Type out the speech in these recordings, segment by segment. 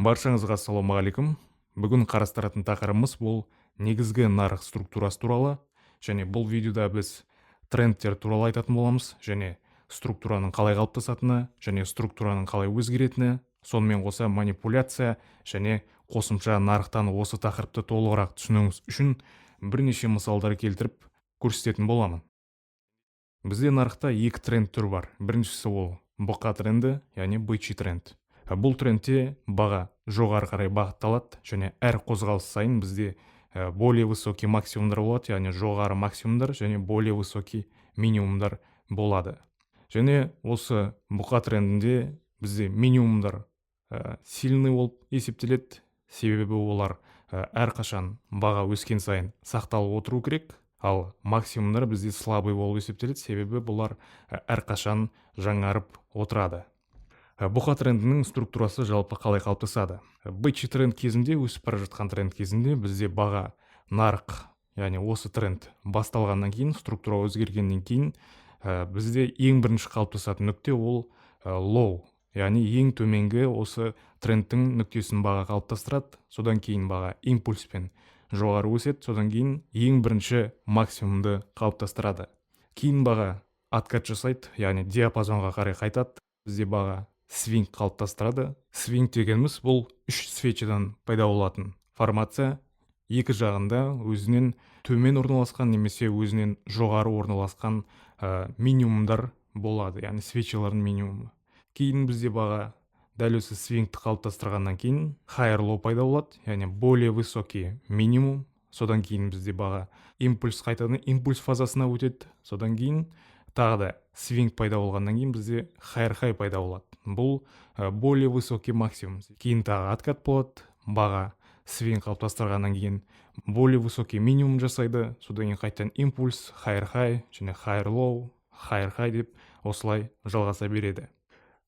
Баршаңызға ассалаумағалейкум. Бүгін қарастыратын тақырыбымыз бұл негізгі нарық структурасы туралы, және бұл видеода біз трендтер туралы айтатын боламыз, және структураның қалай қалыптасатыны, және структураның қалай өзгеретіні, сонымен қоса манипуляция және қосымша нарықтан осы тақырыпты толығырақ түсінуіңіз үшін бірнеше мысалдар келтіріп көрсететін боламын. Бізде нарықта екі тренд түрі бар. Біріншісі ол бұқа тренді, яғни бычий тренд. Бұл трендте баға жоғары қарай бағытталады, және әр қозғалыс сайын бізде более высокий максимумдар болады, яғни жоғары максимумдар және более высокий минимумдар болады. Және осы бұқа трендінде бізде минимумдар сильный болып есептеледі, себебі олар әрқашан баға өскен сайын сақталып отыру керек, ал максимумдар бізде слабый болып есептеледі, себебі бұлар әрқашан жаңарып отырады. Бұқа трендінің структурасы жалпы қалай қалыптасады? Бычий тренд кезінде, өсіп бара жатқан тренд кезінде бізде баға нарық, яғни осы тренд басталғаннан кейін, структура өзгергеннен кейін бізде ең бірінші қалыптасатын нүкте ол low, яғни ең төменгі осы трендтің нүктесін баға қалыптастырады, содан кейін баға импульспен жоғары өседі, содан кейін ең бірінші максимумды қалыптастырады. Кейін баға откат жасайды, яғни диапазонға қарай қайтады, бізде баға свинг қалыптастырады. Свинг дегеніміз бұл үш свечадан пайда болатын формация, екі жағында өзінен төмен орналасқан немесе өзінен жоғары орналасқан минимумдар болады, яғни свечалардың минимумы. Кейін бізде баға дәл осы свингті қалыптастырғаннан кейін higher low пайда болады, яғни более высокий минимум. Содан кейін бізде баға импульс қайтадан импульс фазасына өтеді, содан кейін тағы да свинг пайда болғаннан кейін бізде higher high пайда болады. Бұл более высокий максимум. Кейін тағы откат болады, баға свинг қалыптастырғаннан кейін более высокий минимум жасайды, содан кейін қайтадан импульс, higher high және higher low, higher high деп осылай жалғаса береді.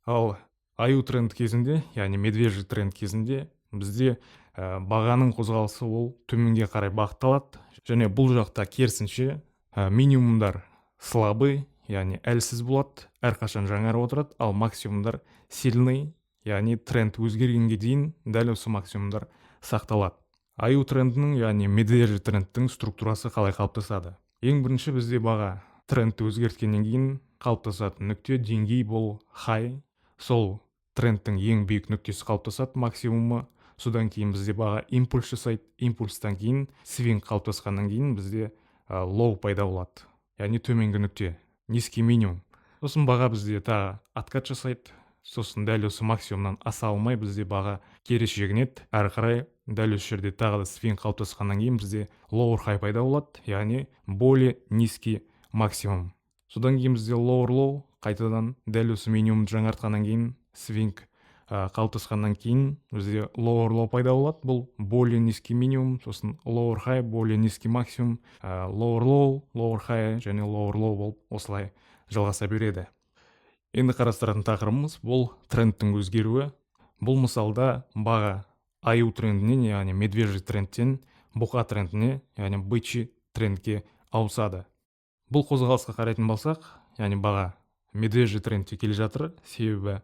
Ал аю тренд кезінде, яғни медвежий тренд кезінде бізде бағаның қозғалысы ол төменге қарай бағытталады, және бұл жақта керісінше минимумдар слабый, яғни әлсіз болады, әрқашан жаңарып отырады, ал максимумдар сильный, яғни тренд өзгергенге дейін дәл осы максимумдар сақталады. Аю трендінің, яғни медвежий трендтің структурасы қалай қалыптасады? Ең бірінші бізде баға трендті өзгерткеннен кейін қалыптасатын нүкте деңгей бұл high, сол трендтің ең биік нүктесі қалыптасады, максимумы. Содан кейін бізде баға импульс жасайды, импульстан кейін свинг қалыптасқаннан кейін бізде low пайда болады, яғни төменгі нүкте, низкий минимум. Сосын баға бізде тағы откат жасайды, сосын дәл осы максимумнан аса алмай бізде баға кері шегінеді, әрі қарай дәл осы жерде тағы да свинг қалыптасқаннан кейін бізде lower high пайда болады, яғни более низкий максимум. Содан кейін бізде lower low, қайтадан дәл осы минимумды жаңартқаннан кейін свинг қалыптасқаннан кейін бізде lower low пайда болады, бұл более низкий минимум, сосын lower high, более низкий максимум, lower low, lower high және lower low болып осылай жалғаса береді. Енді қарастыратын тақырыбымыз бұл трендтің өзгеруі. Бұл мысалда баға аю трендінен, яғни медвежий трендтен бұқа трендіне, яғни бычий трендке ауысады. Бұл қозғалысқа қарайтын болсақ, яғни баға медвежий трендте келе жатыр, себебі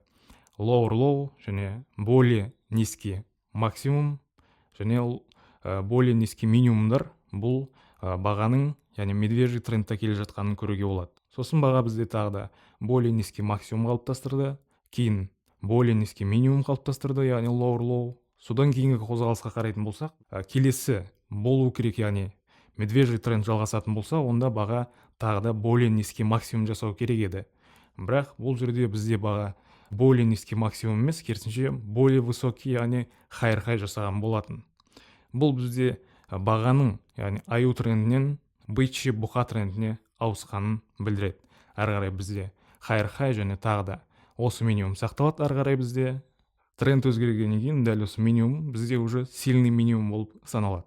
lower low және более низкий максимум және более низкий минимумдар бұл бағаның, яғни медвежий трендте келе жатқанын көруге болады. Сосын баға бізде тағы да более низкий максимум қалыптастырды, кейін более низкий минимум қалыптастырды, яғни lower low. Содан кейінгі қозғалысқа қарайтын болсақ, келесі болу керек, яғни медвежий тренд жалғасатын болса, онда баға тағы да более низкий максимум жасау керек еді. Бірақ бұл жерде бізде баға более низкий максимум емес, керісінше более высокий, яғни higher high жасаған болатын. Бұл бізде бағаның, яғни аю трендінен бычий бұқа трендіне ауысқанын білдіреді. Әрі қарай бізде higher high және тағы да осы минимум сақталады. Әрі қарай бізде тренд өзгергеннен кейін дәл осы минимум бізде уже сильный минимум болып саналады.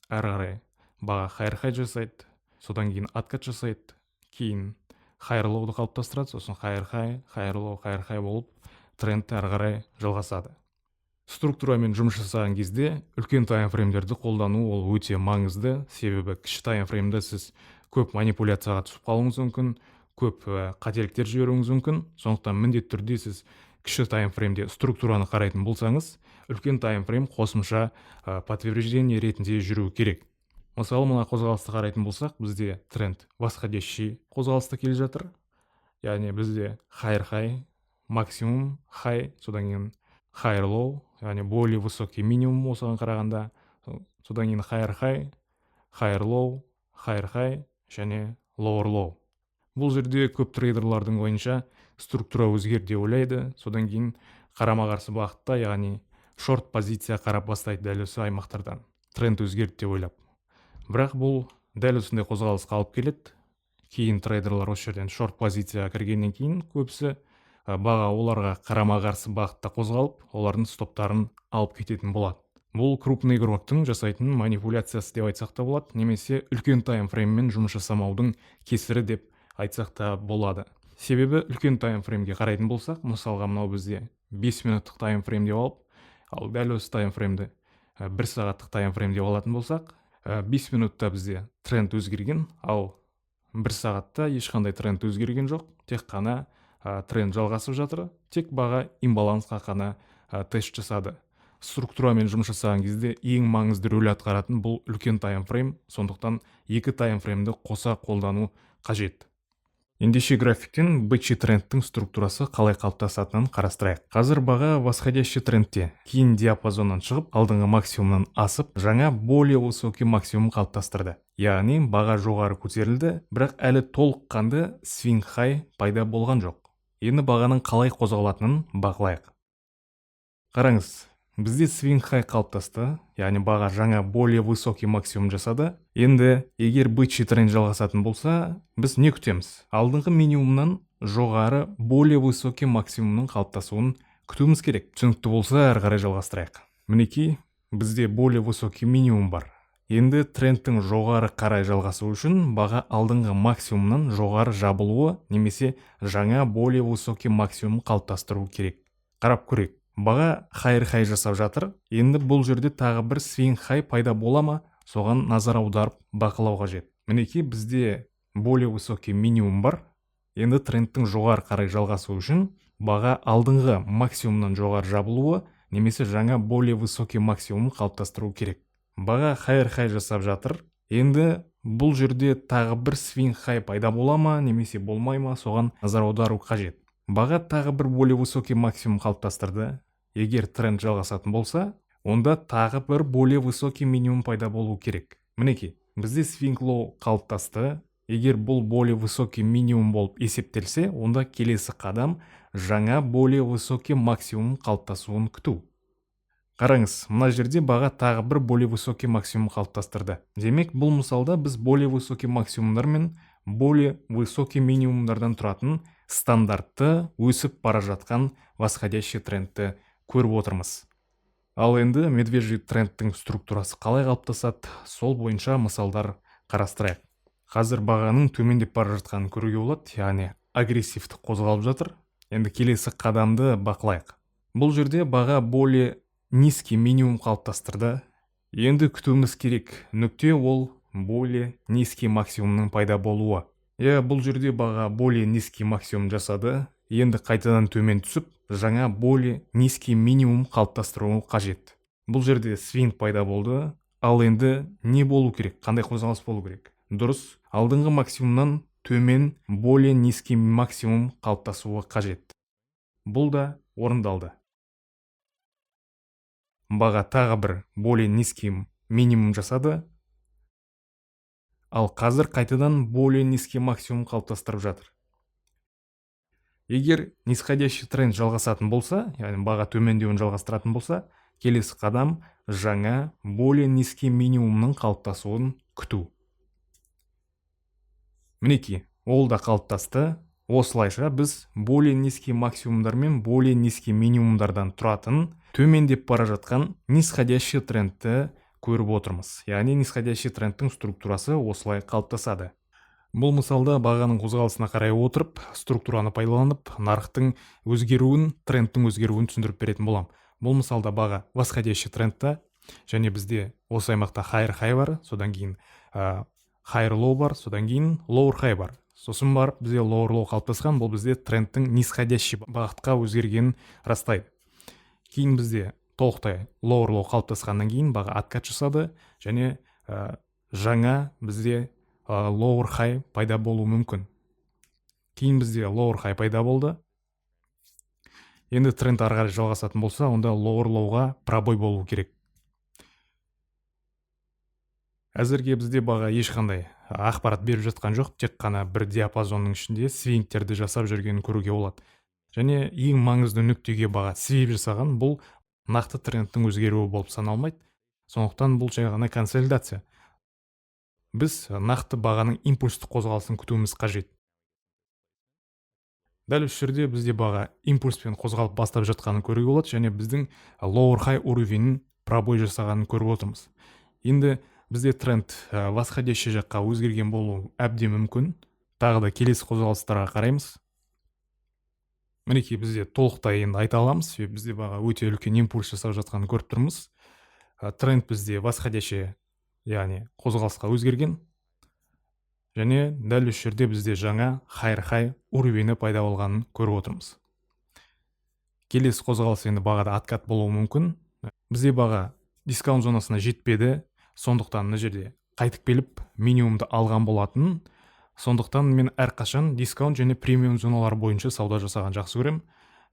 Әрі қарай баға higher high жасайды, содан кейін откат жасайды, кейін higher low'ды қалыптастырады, сосын higher high, higher high болып тренд әрі қарай жалғасады. Структурамен жұмыс жасаған кезде үлкен таймфреймдерді қолдану ол өте маңызды, себебі кіші таймфреймде сіз көп манипуляцияға түсіп қалуыңыз мүмкін, көп қателіктер жіберуіңіз мүмкін. Сондықтан міндетті түрде сіз кіші таймфреймде структураны қарайтын болсаңыз, үлкен таймфрейм қосымша подтверждение ретінде жүру керек. Мысалы, мына қозғалысты қарайтын болсақ, бізде тренд восходящий қозғалысты келе жатыр. Яғни бізде higher high, максимум high, содан кейін higher low, яғни более высокий минимум осыған қарағанда, содан кейін higher high, higher low, higher high және lower low. Бұл жерде көп трейдерлардың ойынша структура өзгерді деп ойлайды, содан кейін қарама-қарсы бағытта, яғни шорт позиция қарап бастайды дәл осы аймақтардан. Тренд өзгерді деп ойлап. Бірақ бұл дәл осындай қозғалысқа алып келеді. Кейін трейдерлар осы жерден шорт позицияға кіргеннен кейін көбісі баға оларға қарама-қарсы бағытта қозғалып, олардың стоптарын алып кететін болады. Бұл крупный игроктың жасайтын манипуляциясы деп айтсақ та болады, немесе үлкен таймфрейммен жұмыс жасамаудың кесірі деп айтсақ та болады. Себебі үлкен таймфреймге қарайтын болсақ, мысалға мынау бізде 5 минуттық таймфрейм деп алып, ал дәл осы таймфреймді 1 сағаттық таймфрейм деп алатын болсақ, 5 минутта бізде тренд өзгерген, ал 1 сағатта ешқандай тренд өзгерген жоқ, тек қана тренд жалғасып жатыр, тек баға имбалансқа қана тест жасады. Структурамен жұмыс жасаған кезде ең маңызды рөл атқаратын бұл үлкен таймфрейм, сондықтан екі таймфреймді қоса қолдану қажет. Ендеше графиктен B-ші трендтің структурасы қалай қалыптасатынын қарастырайық. Қазір баға восходящий трендте, кейін диапазоннан шығып, алдыңғы максимумнан асып, жаңа более высокий максимум қалыптастырды. Яғни баға жоғары көтерілді, бірақ әлі толыққанды swing high пайда болған жоқ. Енді бағаның қалай қозғалатынын бақылайық. Қараңыз, бізде swing high қалыптасты, яғни баға жаңа более высокий максимум жасады. Енді егер B-ші тренд жалғасатын болса, біз не күтеміз? Алдыңғы минимумнан жоғары более высокий максимумның қалыптасуын күтуіміз керек. Түсінікті болса, әрі қарай жалғастырайық. Мінекей, бізде более высокий минимум бар. Енді трендтің жоғары қарай жалғасу үшін баға алдыңғы максимумнан жоғары жабылуы немесе жаңа более высокий максимум қалыптастыру керек. Қарап көрейік. Баға higher high жасап жатыр. Енді бұл жерде тағы бір swing high пайда бола ма? Соған назар аударып бақылау қажет. Мінекей, бізде более высокий минимум бар. Енді трендтің жоғары қарай жалғасу үшін баға алдыңғы максимумнан жоғары жабылуы немесе жаңа более высокий максимум қалыптастыру керек. Баға higher high жасап жатыр. Енді бұл жерде тағы бір swing high пайда бола ма немесе болмай ма? Соған назар аудару қажет. Баға тағы бір более высокий максимум қалыптастырды. Егер тренд жалғасатын болса, онда тағы бір более высокий минимум пайда болу керек. Мінекей, бізде swing low қалыптасты. Егер бұл более высокий минимум болып есептелсе, онда келесі қадам жаңа более высокий максимум қалыптасуын күту. Қараңыз, мына жерде баға тағы бір более высокий максимум қалыптастырды. Демек, бұл мысалда біз более высокий максимумдар мен более высокий минимумдардан тұратын стандартты өсіп бара жатқан восходящий трендті көріп отырмыз. Ал енді медвежий трендтің структурасы қалай қалыптасады, сол бойынша мысалдар қарастырайық. Қазір бағаның төмендеп бара жатқанын көруге болады, яғни агрессивті қозғалып жатыр. Енді келесі қадамды бақылайық. Бұл жерде баға более низкий минимум қалыптастырды. Енді күтуіміз керек нүкте ол более низкий максимумның пайда болуы. Бұл жерде баға более низкий максимум жасады. Енді қайтадан төмен түсіп, жаңа более низкий минимум қалыптастыруы қажет. Бұл жерде swing пайда болды. Ал енді не болу керек? Қандай қозғалыс болу керек? Дұрыс, алдыңғы максимумнан төмен более низкий максимум қалыптасуы қажет. Бұл да орындалды. Баға тағы бір более низкий минимум жасады. Ал қазір қайтадан более низкий максимум қалыптастырып жатыр. Егер нисходящий тренд жалғасатын болса, яғни баға төмендеуін жалғастыратын болса, келесі қадам жаңа более низкий минимумның қалыптасуын күту. Мінекей, ол да қалыптасты. Осылайша біз более низкий максимумдар мен более низкий минимумдардан тұратын төмендеп бара жатқан нисходящий трендті көріп отырмыз. Яғни нисходящий трендтің структурасы осылай қалыптасады. Бұл мысалда бағаның қозғалысына қарай отырып, структураны пайдаланып, нарықтың өзгеруін, трендтің өзгеруін түсіндіріп беретін болам. Бұл мысалда баға восходящий трендта, және бізде осы аймақта higher high бар, содан кейін higher low бар, содан кейін lower high бар. сосын барып бізде lower low қалыптасқан, бұл бізде трендтің нисходящий бағытқа өзгергенін растайды. Кейін бізде толықтай lower low қалыптасқаннан кейін баға откат жасады және жаңа бізде lower high пайда болуы мүмкін. Кейін бізде lower high пайда болды. Енді тренд ары қарай жалғасатын болса, онда lower low-ға пробой болу керек. Әзірге бізде баға ешқандай ақпарат беріп жатқан жоқ, тек қана бір диапазонның ішінде свингтерді жасап жүргенін көруге болады. Және ең маңызды нүктеге баға свип жасаған, бұл нақты трендтің өзгеруі болып саналмайды. Сондықтан бұл жай ғана консолидация. Біз нақты бағаның импульсті қозғалысын күтуіміз қажет. Дәл осы жерде бізде баға импульспен қозғалып бастап жатқанын көруге болады, және біздің lower high уровенін пробой жасағанын көріп отырмыз. Енді бізде тренд восходящий жаққа өзгерген болуы әбден мүмкін. Тағы да келесі қозғалыстарға қараймыз. Мінекей бізде толықтай енді айта аламыз, бізде баға өте үлкен импульс жасап жатқанын көріп тұрмыз. Тренд бізде восходящий, яғни қозғалысқа өзгерген. Және дәл осы жерде бізде жаңа higher high уровені пайда болғанын көріп отырмыз. Келесі қозғалыс енді бағада откат болуы мүмкін. Бізде баға дискаунт зонасына жетпеді, сондықтан мына жерде қайтып келіп минимумды алған болатын. Сондықтан мен әрқашан дискаунт және премиум зоналар бойынша сауда жасаған жақсы көрем.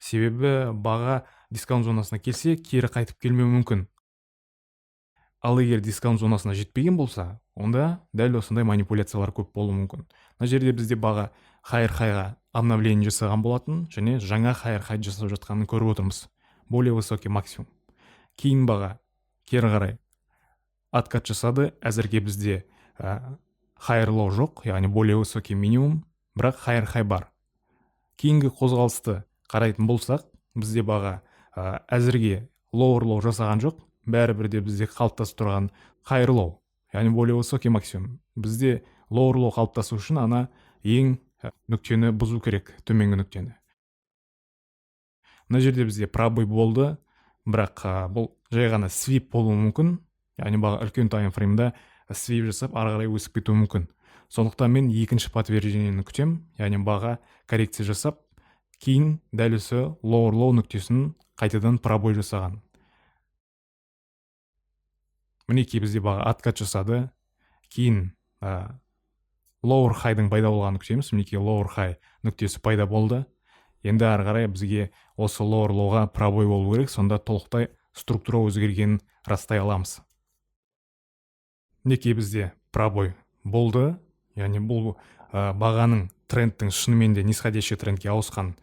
Себебі баға дискаунт зонасына келсе, кері қайтып келмеуі мүмкін. Ал егер дискаунт зонасына жетпеген болса, онда дәл осындай манипуляциялар көп болуы мүмкін. Мына жерде бізде баға higher high-ға обновление жасаған болатын, және жаңа higher high жасап жатқанын көріп отырмыз. Более высокий максимум. Кейін баға кері қарай откат жасады. Әзірге бізде higher low жоқ, яғни более высокий минимум, бірақ higher high бар. Кейінгі қозғалысты қарайтын болсақ, бізде баға әзірге lower low жасаған жоқ, бәрібірде бізде қалыптасып тұрған higher low, яғни более высокий максимум. Бізде lower low қалыптасу үшін ана ең нүктені бұзу керек, төменгі нүктені. Мына жерде бізде пробой болды, бірақ бұл жай ғана свип болуы мүмкін, яғни баға үлкен таймфреймда свип жасап ары қарай өсіп кетуі мүмкін. Сондықтан мен екінші подтверждениені күтем, яғни баға коррекция жасап, кейін дәл осы lower low нүктесін қайтадан пробой жасаған. Мінекей бізде баға откат жасады, кейін lower high-дың пайда болғанын күтеміз. Мінекей lower high нүктесі пайда болды. Енді ары қарай бізге осы lower low-ға пробой болу керек, сонда толықтай структура өзгергенін растай аламыз. Мінекей бізде пробой болды, яғни бұл бағаның трендтің шынымен де нисходящий трендке ауысқан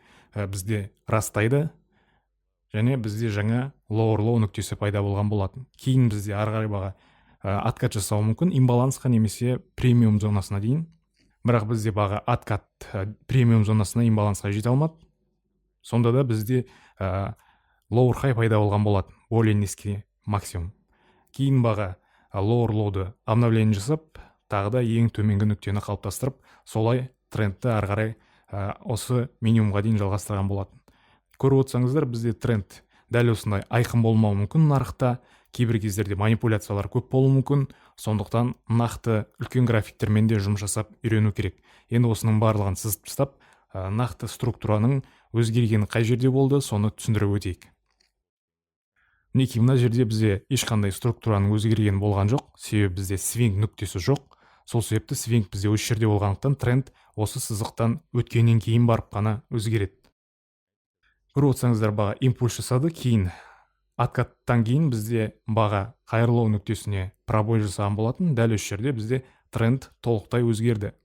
бізде растайды. Және бізде жаңа lower low нүктесі пайда болған болатын. Кейін бізде ары қарай баға откат жасауы мүмкін, имбалансқа немесе премиум зонасына дейін. Бірақ бізде баға откат премиум зонасына имбалансқа жете алмады. Сонда да бізде lower high пайда болған болатын, более низкий максимум. Кейін баға lower low'ды обновление жасап, тағы да ең төменгі нүктені қалыптастырып, солай трендті ары қарай осы минимумға дейін жалғастырған болатын. Көріп отырсаңыздар, бізде тренд дәл осындай айқын болмауы мүмкін нарықта, кейбір кездерде манипуляциялар көп болуы мүмкін, сондықтан нақты үлкен графиктермен де жұмыс жасап үйрену керек. Енді осының барлығын сызып тастап, нақты структураның өзгергені қай жерде болды, соны түсіндіріп өтейік. Мінекей мына жерде бізде ешқандай структураның өзгерген болған жоқ, себебі бізде свинг нүктесі жоқ. Сол себепті свинг бізде осы жерде болғандықтан тренд осы сызықтан өткеннен кейін барып қана өзгереді. Көріп отырсаңыздар, баға импульс жасады, кейін откаттан кейін бізде баға higher low нүктесіне пробой жасаған болатын. Дәл осы жерде бізде тренд толықтай өзгерді.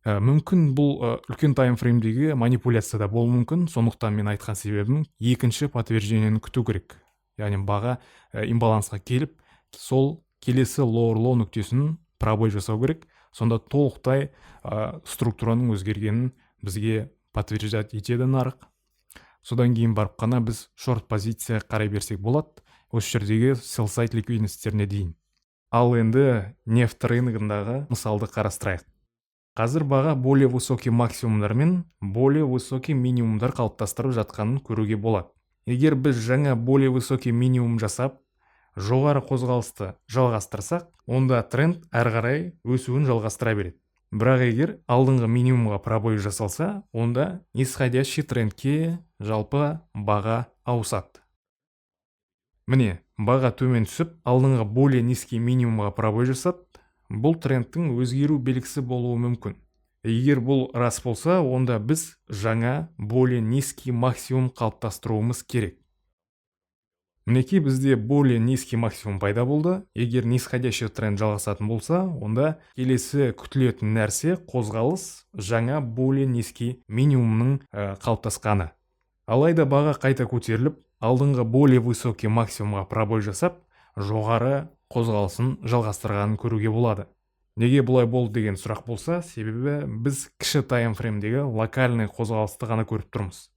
Мүмкін бұл үлкен таймфреймдегі манипуляцияда болуы мүмкін, сондықтан мен айтқан себебім екінші подтверждениені күту керек. Яғни баға имбалансқа келіп, сол келесі lower low нүктесін пробой жасау керек. Сонда толықтай структураның өзгергенін бізге подтверждать етеді нарық. Содан кейін барып қана біз шорт позиция қарай берсек болады, осы жердегі sell side ликвидностьтеріне дейін. Ал енді нефт рыногындағы мысалды қарастырайық. Қазір баға более высокий максимумдар мен более высокий минимумдар қалыптастырып жатқанын көруге болады. Егер біз жаңа более высокий минимум жасап, жоғары қозғалысты жалғастырсақ, онда тренд әрі қарай өсуін жалғастыра береді. Бірақ егер алдыңғы минимумға пробой жасалса, онда нисходящий трендке жалпы баға ауысады. Міне, баға төмен түсіп, алдыңғы более низкий минимумға пробой жасап, бұл трендтің өзгеру белгісі болуы мүмкін. Егер бұл рас болса, онда біз жаңа более низкий максимум қалыптастыруымыз керек. Мінекей бізде более низкий максимум пайда болды. Егер нисходящий тренд жалғасатын болса, онда келесі күтілетін нәрсе қозғалыс жаңа более низкий минимумның қалыптасқаны. Алайда баға қайта көтеріліп, алдыңғы более высокий максимумға пробой жасап, жоғары қозғалысын жалғастырғанын көруге болады. Неге бұлай болды деген сұрақ болса, себебі біз кіші таймфреймдегі локальный қозғалысты ғана көріп тұрмыз.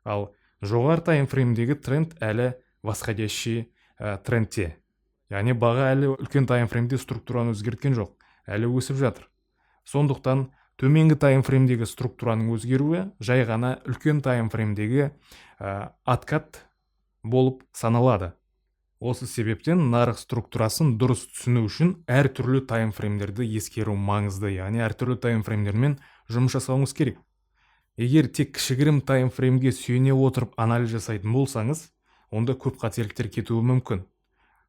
Ал жоғары таймфреймдегі тренд әлі восходящий трендте. Яғни баға әлі үлкен таймфреймде структураны өзгерткен жоқ, әлі өсіп жатыр. Сондықтан төменгі таймфреймдегі структураның өзгеруі жай ғана үлкен таймфреймдегі откат болып саналады. Осы себептен нарық структурасын дұрыс түсіну үшін әртүрлі таймфреймдерді ескеру маңызды, яғни әртүрлі таймфреймдермен жұмыс жасауыңыз керек. Егер тек кішігірім таймфреймге сүйене отырып анализ жасайтын болсаңыз, онда көп қателіктер кетуі мүмкін.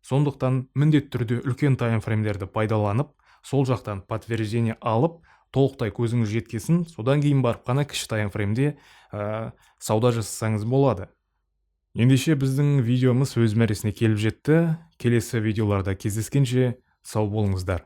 Сондықтан міндетті түрде үлкен таймфреймдерді пайдаланып, сол жақтан подтверждение алып, толықтай көзіңіз жеткесін, содан кейін барып қана кіші таймфреймде сауда жасасаңыз болады. Ендеше біздің видеомыз өз мәресіне келіп жетті. Келесі видеоларда кездескенше сау болыңыздар.